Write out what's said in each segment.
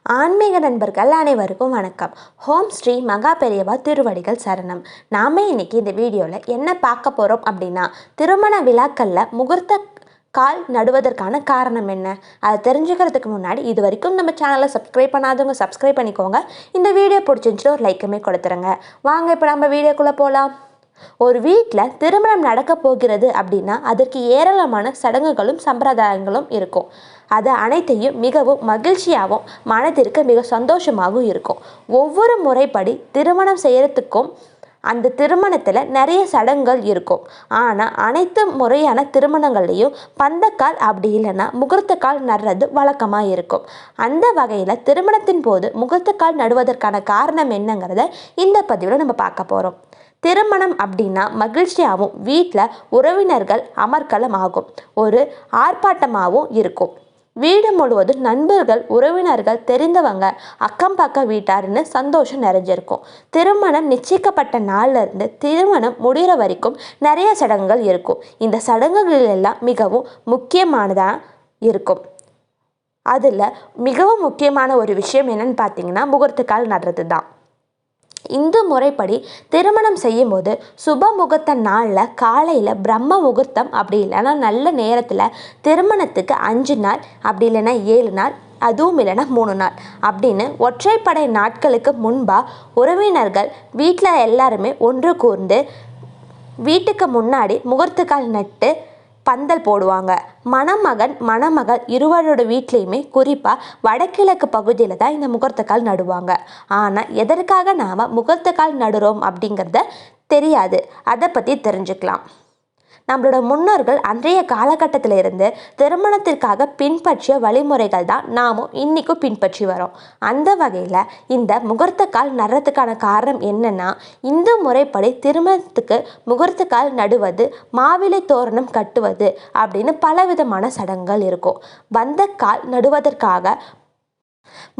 ஆன்மீக நண்பர்கள் அனைவருக்கும் வணக்கம். ஹோம் ஸ்ரீ மகா பெரியவா திருவடிகள் சரணம். நாம் இன்னைக்கு இந்த வீடியோவில் என்ன பார்க்க போகிறோம் அப்படின்னா, திருமண விழாக்களில் முகூர்த்த கால் நடுவதற்கான காரணம் என்ன, அதை தெரிஞ்சுக்கிறதுக்கு முன்னாடி இது வரைக்கும் நம்ம சேனலை சப்ஸ்கிரைப் பண்ணாதவங்க சப்ஸ்கிரைப் பண்ணிக்கோங்க. இந்த வீடியோ பிடிச்சிருந்துச்சுட்டு ஒரு லைக்குமே கொடுத்துருங்க. வாங்க இப்போ நம்ம வீடியோக்குள்ளே போகலாம். ஒரு வீட்டில் திருமணம் நடக்க போகிறது அப்படின்னா அதற்கு ஏராளமான சடங்குகளும் சம்பிரதாயங்களும் இருக்கும். அது அனைத்தையும் மிகவும் மகிழ்ச்சியாகவும் மனதிற்கு மிக சந்தோஷமாகவும் இருக்கும். ஒவ்வொரு முறைப்படி திருமணம் செய்கிறதுக்கும் அந்த திருமணத்தில் நிறைய சடங்குகள் இருக்கும். ஆனால் அனைத்து முறையான திருமணங்கள்லேயும் பந்தக்கால் அப்படி இல்லைன்னா முகூர்த்தக்கால் நடுறது வழக்கமாக இருக்கும். அந்த வகையில் திருமணத்தின் போது முகூர்த்தக்கால் நடுவதற்கான காரணம் என்னங்கிறத இந்த பதிவில் நம்ம பார்க்க போகிறோம். திருமணம் அப்படின்னா மகிழ்ச்சியாகவும் வீட்டில் உறவினர்கள் அமர்க்களம் ஆகும், ஒரு ஆர்ப்பாட்டமாகவும் இருக்கும். வீடு முழுவதும் நண்பர்கள், உறவினர்கள், தெரிந்தவங்க, அக்கம் பக்கம் வீட்டாருன்னு சந்தோஷம் நிறைஞ்சிருக்கும். திருமணம் நிச்சயிக்கப்பட்ட நாள்ல இருந்து திருமணம் முடிகிற வரைக்கும் நிறைய சடங்குகள் இருக்கும். இந்த சடங்குகள் எல்லாம் மிகவும் முக்கியமானதாக இருக்கும். அதில் மிகவும் முக்கியமான ஒரு விஷயம் என்னன்னு பார்த்தீங்கன்னா முகூர்த்தக்கால் நடுறது தான். இந்து முறைப்படி திருமணம் செய்யும்போது சுப முகூர்த்த நாளில் காலையில் பிரம்ம முகூர்த்தம் அப்படி இல்லைன்னா நல்ல நேரத்தில் திருமணத்துக்கு 5 நாள் அப்படி இல்லைன்னா 7 நாள் அதுவும் இல்லைன்னா 3 நாள் அப்படின்னு ஒற்றைப்படை நாட்களுக்கு முன்பாக உறவினர்கள் வீட்டில் எல்லாருமே ஒன்று கூர்ந்து வீட்டுக்கு முன்னாடி முகூர்த்தக்கால் நட்டு பந்தல் போடுவாங்க. மணமகன் மணமகள் இருவரோட வீட்லேயுமே குறிப்பாக வடகிழக்கு பகுதியில் தான் இந்த முகூர்த்தக்கால் நடுவாங்க. ஆனால் எதற்காக நாம் முகூர்த்தக்கால் நடுறோம் அப்படிங்கிறத தெரியாது. அதை பற்றி தெரிஞ்சுக்கலாம். நம்மளோட முன்னோர்கள் அன்றைய காலகட்டத்தில் இருந்து திருமணத்திற்காக பின்பற்றிய வழிமுறைகள் தான் நாமும் இன்றைக்கும் பின்பற்றி வரோம். அந்த வகையில் இந்த முகூர்த்தக்கால் நடுறதுக்கான காரணம் என்னென்னா, இந்து முறைப்படி திருமணத்துக்கு முகூர்த்தக்கால் நடுவது, மாவிலை தோரணம் கட்டுவது அப்படின்னு பலவிதமான சடங்குகள் இருக்கும். பந்தக்கால் நடுவதற்காக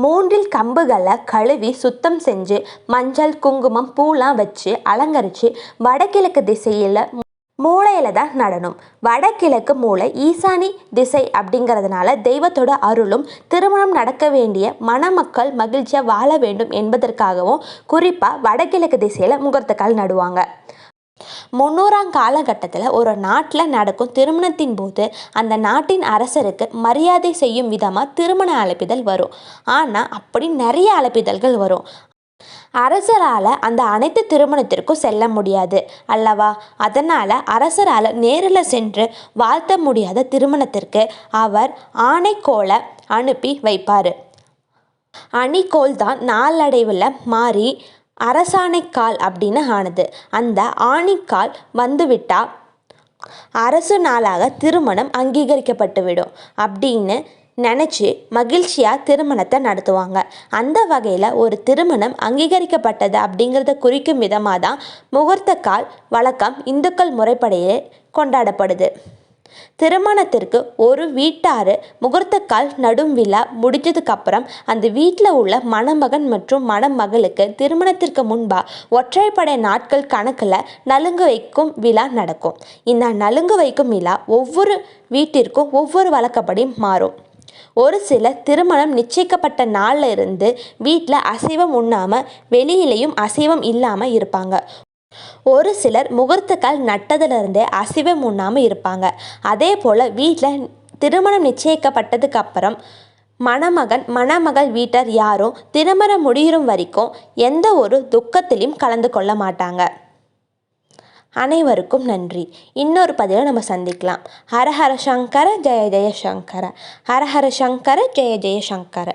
3 கம்புகளை கழுவி சுத்தம் செஞ்சு மஞ்சள் குங்குமம் பூலாம் வச்சு அலங்கரித்து வடகிழக்கு திசையில் மூளையில தான் நடணும். வடகிழக்கு மூளை ஈசானி திசை அப்படிங்கிறதுனால தெய்வத்தோட அருளும் திருமணம் நடக்க வேண்டிய மணமக்கள் மகிழ்ச்சியாக வாழ வேண்டும் என்பதற்காகவும் குறிப்பாக வடகிழக்கு திசையில் முகூர்த்தக்கால் நடுவாங்க. 300ஆம் காலகட்டத்தில் ஒரு நாட்டில் நடக்கும் திருமணத்தின் போது அந்த நாட்டின் அரசருக்கு மரியாதை செய்யும் விதமாக திருமண அழைப்பிதழ் வரும். ஆனால் அப்படி நிறைய அழைப்பிதழ்கள் வரும். அரசரால் அந்த அனைத்து திருமணத்திற்கும் செல்ல முடியாது அல்லவா? அதனால் அரசரால் நேரில் சென்று வாழ்த்த முடியாத திருமணத்திற்கு அவர் ஆணைக்கோலை அனுப்பி வைப்பார். அணிக்கோல் தான் நாளடைவில் மாறி அரசாணைக்கால் அப்படின்னு ஆனது. அந்த ஆணிக்கால் வந்துவிட்டால் அரசு நாளாக திருமணம் அங்கீகரிக்கப்பட்டுவிடும் அப்படின்னு நினச்சி மகிழ்ச்சியாக திருமணத்தை நடத்துவாங்க. அந்த வகையில் ஒரு திருமணம் அங்கீகரிக்கப்பட்டது அப்படிங்கிறத குறிக்கும் விதமாக தான் முகூர்த்தக்கால் வழக்கம் இந்துக்கள் முறைப்படியே கொண்டாடப்படுது. திருமணத்திற்கு ஒரு வீட்டார் முகூர்த்தக்கால் நடும் விழா முடிஞ்சதுக்கப்புறம் அந்த வீட்டில் உள்ள மணமகன் மற்றும் மணமகளுக்கு திருமணத்திற்கு முன்பாக ஒற்றைப்படை நாட்கள் கணக்கில் நலுங்கு வைக்கும் விழா நடக்கும். இந்த நலுங்கு வைக்கும் விழா ஒவ்வொரு வீட்டிற்கும் ஒவ்வொரு வழக்கப்படி மாறும். ஒரு சில திருமணம் நிச்சயிக்கப்பட்ட நாளில் இருந்து வீட்டில் அசைவம் உண்ணாமல் வெளியிலையும் அசைவம் இல்லாமல் இருப்பாங்க. ஒரு சிலர் முகூர்த்தக்கால் நட்டதிலிருந்தே அசைவம் உண்ணாமல் இருப்பாங்க. அதே போல் வீட்டில் திருமணம் நிச்சயிக்கப்பட்டதுக்கு அப்புறம் மணமகன் மணமகள் வீட்டார் யாரும் திருமணம் முடியும் வரைக்கும் எந்த ஒரு துக்கத்திலையும் கலந்து கொள்ள மாட்டாங்க. அனைவருக்கும் நன்றி. இன்னொரு பதிவில் நம்ம சந்திக்கலாம். ஹர ஹர சங்கர ஜெய ஜெய சங்கர. ஹர ஹர சங்கர ஜெய ஜெய சங்கர.